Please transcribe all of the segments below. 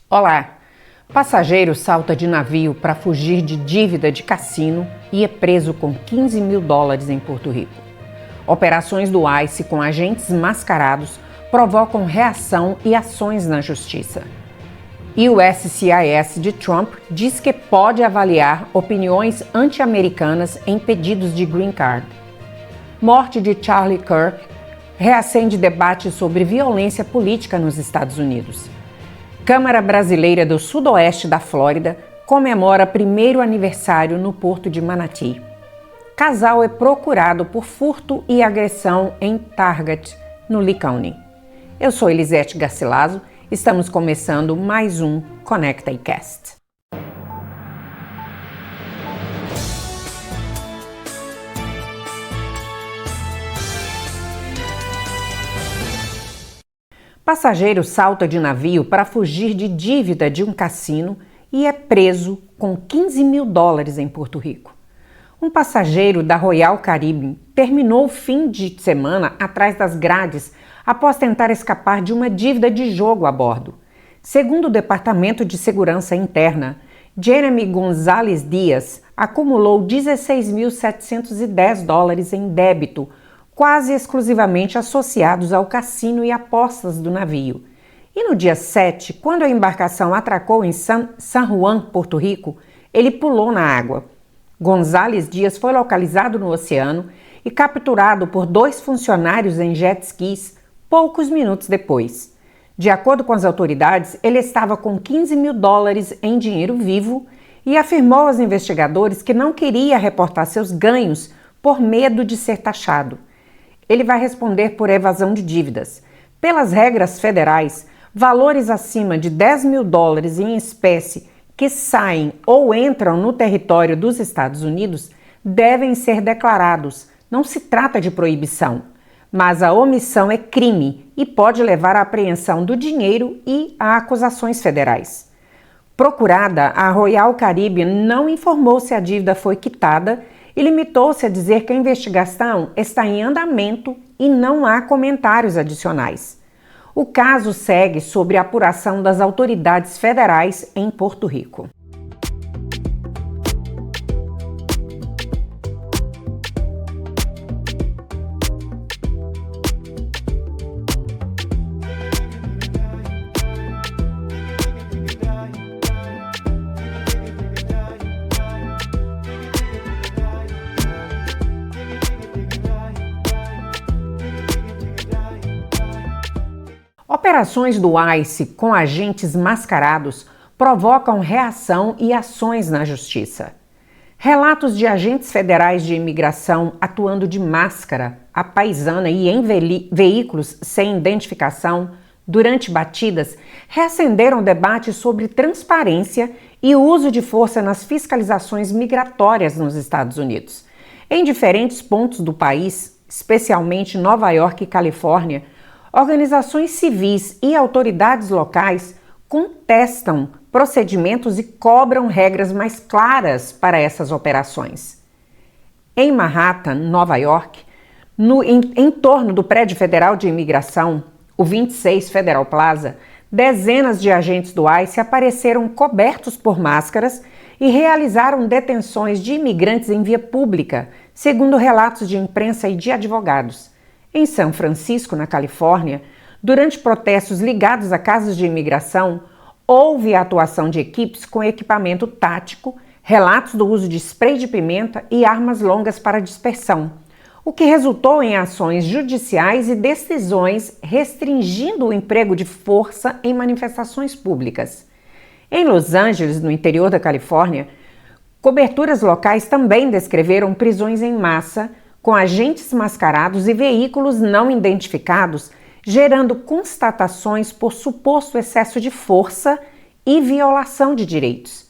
Olá! Passageiro salta de navio para fugir de dívida de cassino e é preso com $15 mil em Porto Rico. Operações do ICE com agentes mascarados provocam reação e ações na justiça. E o USCIS de Trump diz que pode avaliar opiniões anti-americanas em pedidos de green card. Morte de Charlie Kirk reacende debate sobre violência política nos Estados Unidos. Câmara Brasileira do Sudoeste da Flórida comemora primeiro aniversário no Porto de Manatee. Casal é procurado por furto e agressão em Target, no Lee County. Eu sou Elisete Garcilaso, estamos começando mais um ConnectICast. Passageiro salta de navio para fugir de dívida de um cassino e é preso com $15 mil em Porto Rico. Um passageiro da Royal Caribbean terminou o fim de semana atrás das grades após tentar escapar de uma dívida de jogo a bordo. Segundo o Departamento de Segurança Interna, Jeremy Gonzalez Dias acumulou $16.710 em débito, quase exclusivamente associados ao cassino e apostas do navio. E no dia 7, quando a embarcação atracou em San Juan, Porto Rico, ele pulou na água. Gonzalez Dias foi localizado no oceano e capturado por 2 funcionários em jet skis poucos minutos depois. De acordo com as autoridades, ele estava com $15 mil em dinheiro vivo e afirmou aos investigadores que não queria reportar seus ganhos por medo de ser taxado. Ele vai responder por evasão de dívidas. Pelas regras federais, valores acima de $10 mil em espécie que saem ou entram no território dos Estados Unidos devem ser declarados. Não se trata de proibição, mas a omissão é crime e pode levar à apreensão do dinheiro e a acusações federais. Procurada, a Royal Caribbean não informou se a dívida foi quitada e limitou-se a dizer que a investigação está em andamento e não há comentários adicionais. O caso segue sob a apuração das autoridades federais em Porto Rico. Operações do ICE com agentes mascarados provocam reação e ações na justiça. Relatos de agentes federais de imigração atuando de máscara, à paisana e em veículos sem identificação durante batidas reacenderam debate sobre transparência e uso de força nas fiscalizações migratórias nos Estados Unidos. Em diferentes pontos do país, especialmente Nova York e Califórnia, organizações civis e autoridades locais contestam procedimentos e cobram regras mais claras para essas operações. Em Manhattan, Nova York, em torno do prédio federal de imigração, o 26 Federal Plaza, dezenas de agentes do ICE apareceram cobertos por máscaras e realizaram detenções de imigrantes em via pública, segundo relatos de imprensa e de advogados. Em São Francisco, na Califórnia, durante protestos ligados a casos de imigração, houve a atuação de equipes com equipamento tático, relatos do uso de spray de pimenta e armas longas para dispersão, o que resultou em ações judiciais e decisões restringindo o emprego de força em manifestações públicas. Em Los Angeles, no interior da Califórnia, coberturas locais também descreveram prisões em massa, com agentes mascarados e veículos não identificados, gerando constatações por suposto excesso de força e violação de direitos.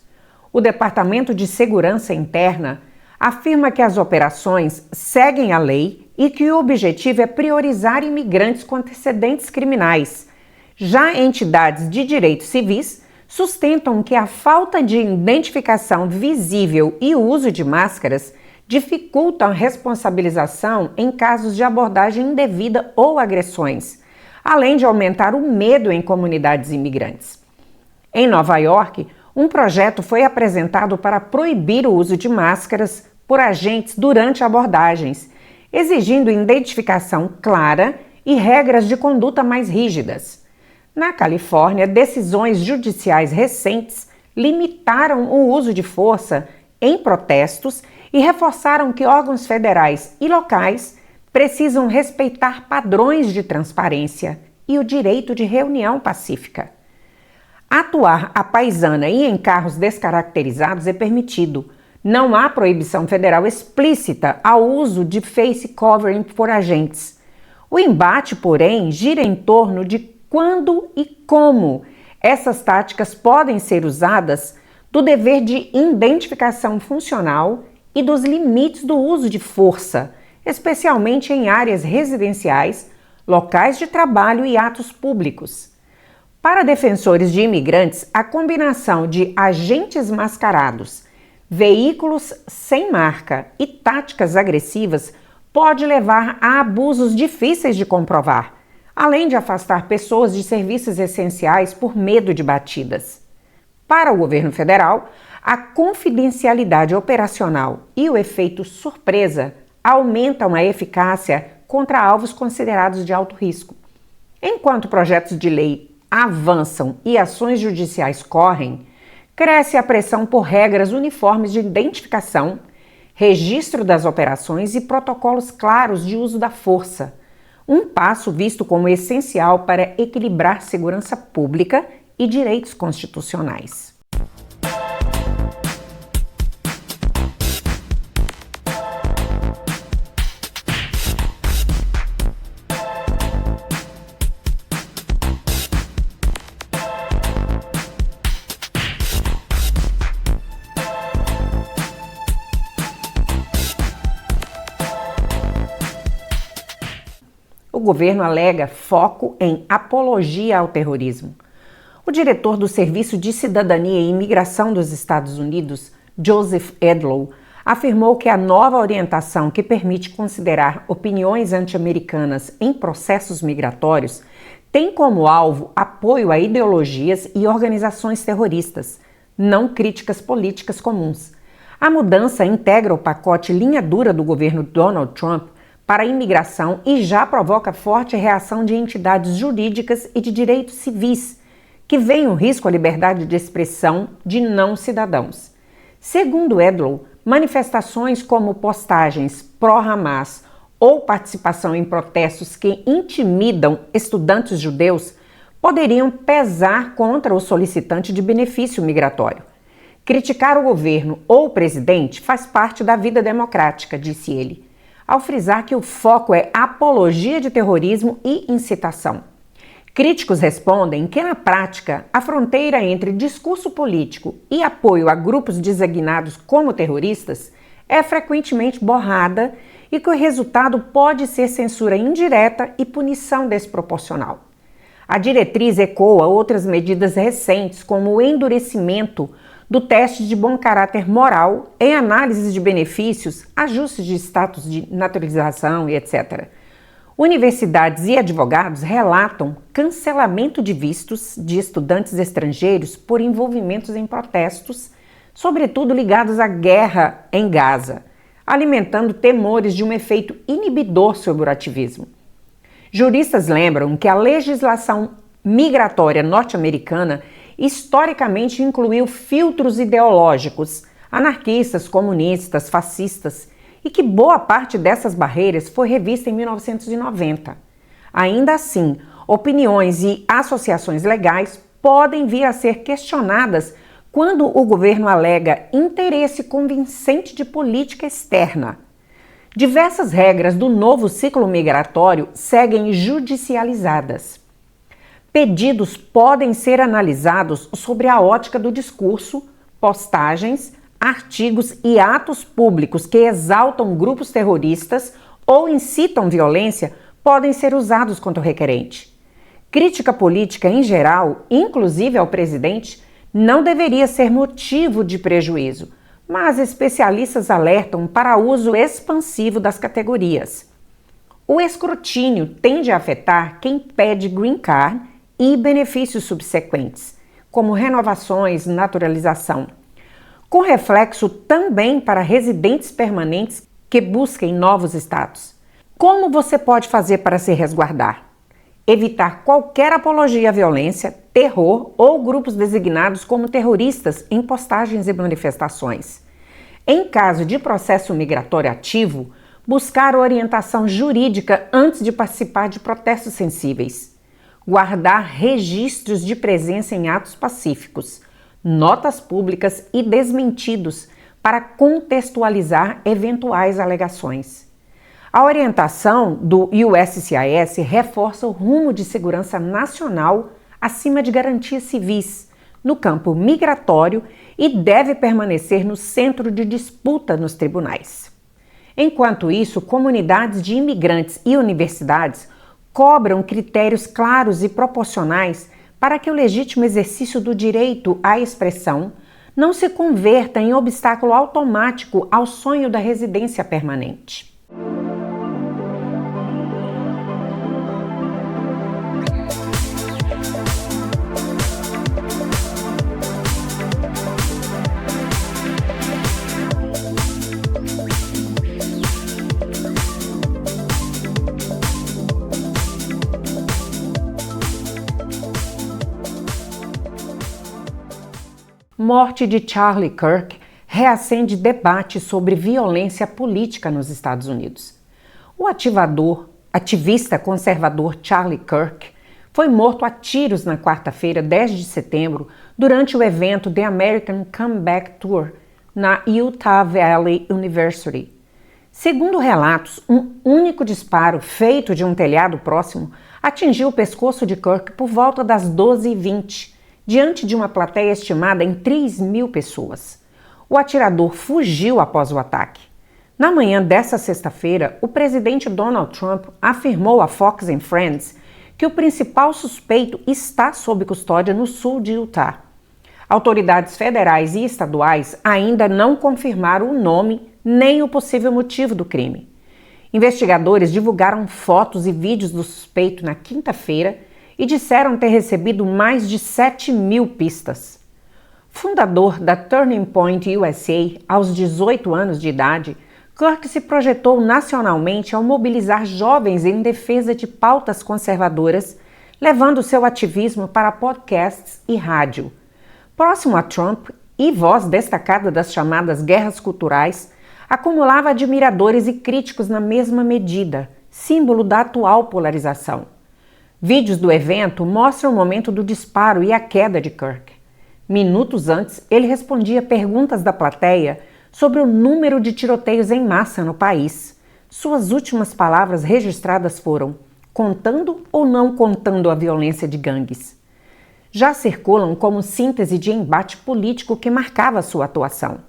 O Departamento de Segurança Interna afirma que as operações seguem a lei e que o objetivo é priorizar imigrantes com antecedentes criminais. Já entidades de direitos civis sustentam que a falta de identificação visível e o uso de máscaras dificultam a responsabilização em casos de abordagem indevida ou agressões, além de aumentar o medo em comunidades imigrantes. Em Nova York, um projeto foi apresentado para proibir o uso de máscaras por agentes durante abordagens, exigindo identificação clara e regras de conduta mais rígidas. Na Califórnia, decisões judiciais recentes limitaram o uso de força em protestos e reforçaram que órgãos federais e locais precisam respeitar padrões de transparência e o direito de reunião pacífica. Atuar à paisana e em carros descaracterizados é permitido. Não há proibição federal explícita ao uso de face covering por agentes. O embate, porém, gira em torno de quando e como essas táticas podem ser usadas, do dever de identificação funcional e dos limites do uso de força, especialmente em áreas residenciais, locais de trabalho e atos públicos. Para defensores de imigrantes, a combinação de agentes mascarados, veículos sem marca e táticas agressivas pode levar a abusos difíceis de comprovar, além de afastar pessoas de serviços essenciais por medo de batidas. Para o governo federal, a confidencialidade operacional e o efeito surpresa aumentam a eficácia contra alvos considerados de alto risco. Enquanto projetos de lei avançam e ações judiciais correm, cresce a pressão por regras uniformes de identificação, registro das operações e protocolos claros de uso da força, um passo visto como essencial para equilibrar segurança pública e direitos constitucionais. O governo alega foco em apologia ao terrorismo. O diretor do Serviço de Cidadania e Imigração dos Estados Unidos, Joseph Edlow, afirmou que a nova orientação que permite considerar opiniões anti-americanas em processos migratórios tem como alvo apoio a ideologias e organizações terroristas, não críticas políticas comuns. A mudança integra o pacote linha dura do governo Donald Trump para a imigração e já provoca forte reação de entidades jurídicas e de direitos civis, que veem o risco à liberdade de expressão de não-cidadãos. Segundo Edlow, manifestações como postagens pró-Hamas ou participação em protestos que intimidam estudantes judeus poderiam pesar contra o solicitante de benefício migratório. Criticar o governo ou o presidente faz parte da vida democrática, disse ele, ao frisar que o foco é apologia de terrorismo e incitação. Críticos respondem que, na prática, a fronteira entre discurso político e apoio a grupos designados como terroristas é frequentemente borrada e que o resultado pode ser censura indireta e punição desproporcional. A diretriz ecoa outras medidas recentes, como o endurecimento do teste de bom caráter moral em análises de benefícios, ajustes de status de naturalização e etc. Universidades e advogados relatam cancelamento de vistos de estudantes estrangeiros por envolvimentos em protestos, sobretudo ligados à guerra em Gaza, alimentando temores de um efeito inibidor sobre o ativismo. Juristas lembram que a legislação migratória norte-americana historicamente incluiu filtros ideológicos, anarquistas, comunistas, fascistas, e que boa parte dessas barreiras foi revista em 1990. Ainda assim, opiniões e associações legais podem vir a ser questionadas quando o governo alega interesse convincente de política externa. Diversas regras do novo ciclo migratório seguem judicializadas. Pedidos podem ser analisados sobre a ótica do discurso, postagens, artigos e atos públicos que exaltam grupos terroristas ou incitam violência podem ser usados contra o requerente. Crítica política em geral, inclusive ao presidente, não deveria ser motivo de prejuízo, mas especialistas alertam para uso expansivo das categorias. O escrutínio tende a afetar quem pede green card e benefícios subsequentes, como renovações, naturalização, com reflexo também para residentes permanentes que busquem novos status. Como você pode fazer para se resguardar? Evitar qualquer apologia à violência, terror ou grupos designados como terroristas em postagens e manifestações. Em caso de processo migratório ativo, buscar orientação jurídica antes de participar de protestos sensíveis. Guardar registros de presença em atos pacíficos, notas públicas e desmentidos para contextualizar eventuais alegações. A orientação do USCIS reforça o rumo de segurança nacional acima de garantias civis no campo migratório e deve permanecer no centro de disputa nos tribunais. Enquanto isso, comunidades de imigrantes e universidades cobram critérios claros e proporcionais para que o legítimo exercício do direito à expressão não se converta em obstáculo automático ao sonho da residência permanente. Morte de Charlie Kirk reacende debate sobre violência política nos Estados Unidos. O ativista conservador Charlie Kirk foi morto a tiros na quarta-feira, 10 de setembro, durante o evento The American Comeback Tour na Utah Valley University. Segundo relatos, um único disparo feito de um telhado próximo atingiu o pescoço de Kirk por volta das 12h20, diante de uma plateia estimada em 3.000 pessoas. O atirador fugiu após o ataque. Na manhã desta sexta-feira, o presidente Donald Trump afirmou à Fox and Friends que o principal suspeito está sob custódia no sul de Utah. Autoridades federais e estaduais ainda não confirmaram o nome nem o possível motivo do crime. Investigadores divulgaram fotos e vídeos do suspeito na quinta-feira e disseram ter recebido mais de 7.000 pistas. Fundador da Turning Point USA aos 18 anos de idade, Kirk se projetou nacionalmente ao mobilizar jovens em defesa de pautas conservadoras, levando seu ativismo para podcasts e rádio. Próximo a Trump e voz destacada das chamadas guerras culturais, acumulava admiradores e críticos na mesma medida, símbolo da atual polarização. Vídeos do evento mostram o momento do disparo e a queda de Kirk. Minutos antes, ele respondia perguntas da plateia sobre o número de tiroteios em massa no país. Suas últimas palavras registradas foram: contando ou não contando a violência de gangues? Já circulam como síntese de embate político que marcava sua atuação.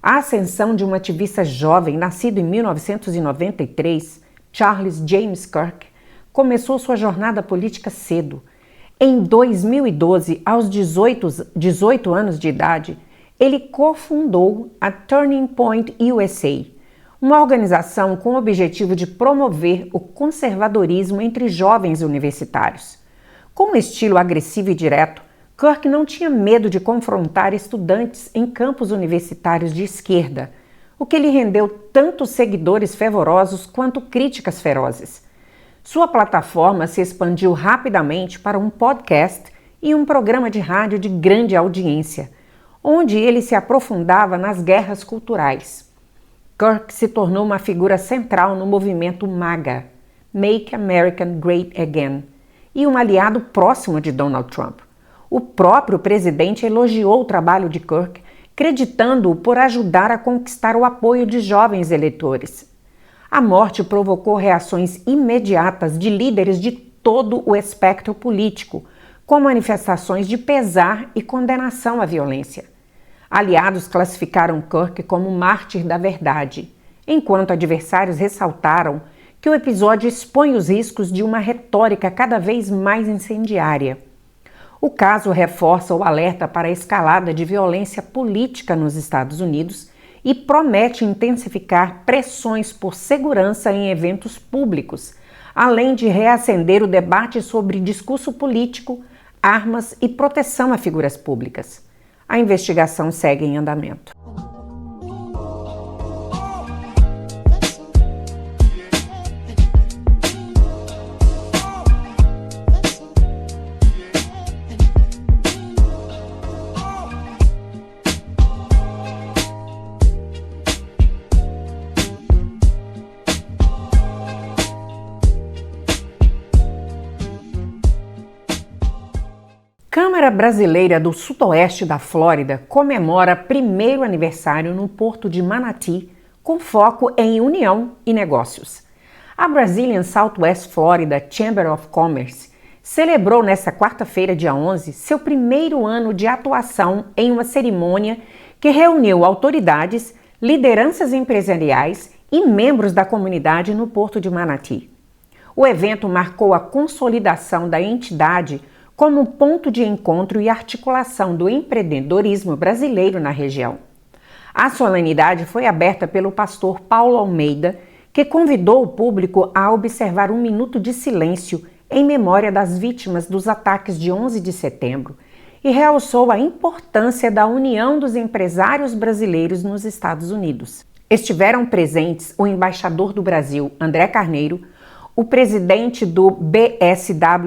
A ascensão de um ativista jovem nascido em 1993, Charles James Kirk, começou sua jornada política cedo. Em 2012, aos 18 anos de idade, ele cofundou a Turning Point USA, uma organização com o objetivo de promover o conservadorismo entre jovens universitários. Com um estilo agressivo e direto, Kirk não tinha medo de confrontar estudantes em campos universitários de esquerda, o que lhe rendeu tanto seguidores fervorosos quanto críticas ferozes. Sua plataforma se expandiu rapidamente para um podcast e um programa de rádio de grande audiência, onde ele se aprofundava nas guerras culturais. Kirk se tornou uma figura central no movimento MAGA, Make America Great Again, e um aliado próximo de Donald Trump. O próprio presidente elogiou o trabalho de Kirk, creditando-o por ajudar a conquistar o apoio de jovens eleitores. A morte provocou reações imediatas de líderes de todo o espectro político, com manifestações de pesar e condenação à violência. Aliados classificaram Kirk como mártir da verdade, enquanto adversários ressaltaram que o episódio expõe os riscos de uma retórica cada vez mais incendiária. O caso reforça o alerta para a escalada de violência política nos Estados Unidos e promete intensificar pressões por segurança em eventos públicos, além de reacender o debate sobre discurso político, armas e proteção a figuras públicas. A investigação segue em andamento. Câmara Brasileira do Sudoeste da Flórida comemora primeiro aniversário no Porto de Manatee, com foco em união e negócios. A Brazilian Southwest Florida Chamber of Commerce celebrou nesta quarta-feira, dia 11, seu primeiro ano de atuação em uma cerimônia que reuniu autoridades, lideranças empresariais e membros da comunidade no Porto de Manatee. O evento marcou a consolidação da entidade como ponto de encontro e articulação do empreendedorismo brasileiro na região. A solenidade foi aberta pelo pastor Paulo Almeida, que convidou o público a observar um minuto de silêncio em memória das vítimas dos ataques de 11 de setembro e realçou a importância da união dos empresários brasileiros nos Estados Unidos. Estiveram presentes o embaixador do Brasil, André Carneiro, o presidente do BSWFCC,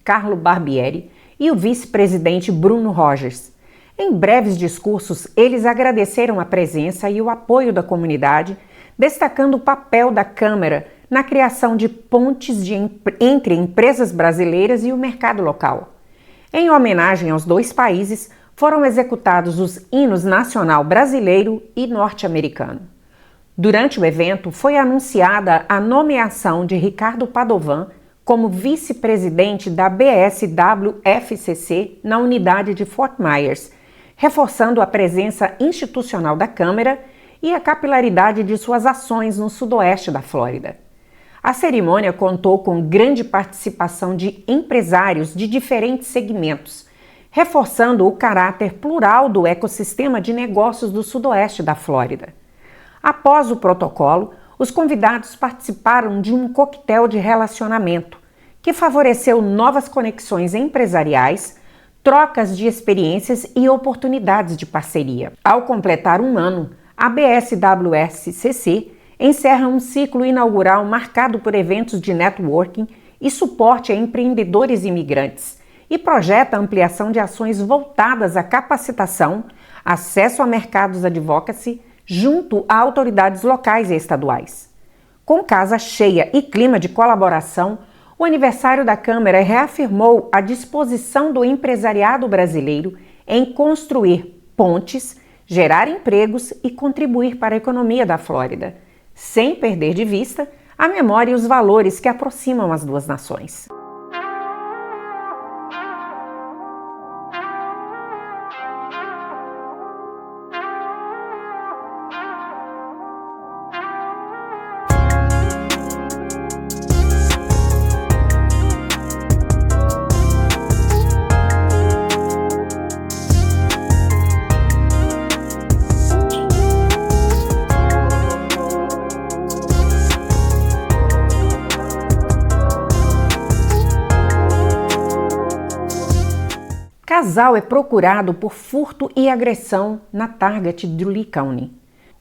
Carlo Barbieri, e o vice-presidente Bruno Rogers. Em breves discursos, eles agradeceram a presença e o apoio da comunidade, destacando o papel da Câmara na criação de pontes entre empresas brasileiras e o mercado local. Em homenagem aos dois países, foram executados os hinos nacional brasileiro e norte-americano. Durante o evento, foi anunciada a nomeação de Ricardo Padovan como vice-presidente da BSWFCC na unidade de Fort Myers, reforçando a presença institucional da Câmara e a capilaridade de suas ações no sudoeste da Flórida. A cerimônia contou com grande participação de empresários de diferentes segmentos, reforçando o caráter plural do ecossistema de negócios do sudoeste da Flórida. Após o protocolo, os convidados participaram de um coquetel de relacionamento, que favoreceu novas conexões empresariais, trocas de experiências e oportunidades de parceria. Ao completar um ano, a BSWFCC encerra um ciclo inaugural marcado por eventos de networking e suporte a empreendedores imigrantes e projeta a ampliação de ações voltadas à capacitação, acesso a mercados advocacy, junto a autoridades locais e estaduais. Com casa cheia e clima de colaboração, o aniversário da Câmara reafirmou a disposição do empresariado brasileiro em construir pontes, gerar empregos e contribuir para a economia da Flórida, sem perder de vista a memória e os valores que aproximam as duas nações. Casal é procurado por furto e agressão na Target de Lee County.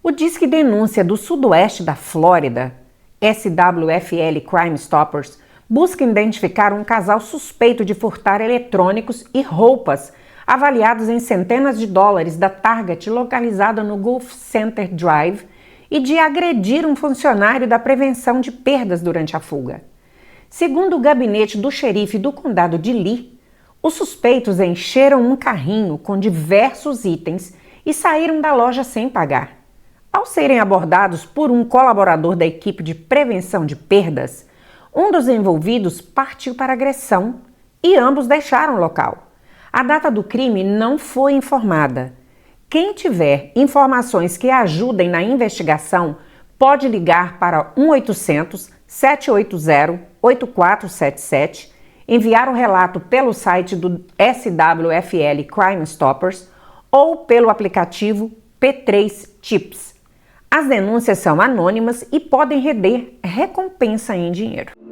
O Disque Denúncia do Sudoeste da Flórida, SWFL Crime Stoppers, busca identificar um casal suspeito de furtar eletrônicos e roupas avaliados em centenas de dólares da Target localizada no Gulf Center Drive e de agredir um funcionário da prevenção de perdas durante a fuga. Segundo o gabinete do xerife do condado de Lee, os suspeitos encheram um carrinho com diversos itens e saíram da loja sem pagar. Ao serem abordados por um colaborador da equipe de prevenção de perdas, um dos envolvidos partiu para agressão e ambos deixaram o local. A data do crime não foi informada. Quem tiver informações que ajudem na investigação pode ligar para 1-800-780-8477, enviar um relato pelo site do SWFL Crime Stoppers ou pelo aplicativo P3 Tips. As denúncias são anônimas e podem render recompensa em dinheiro.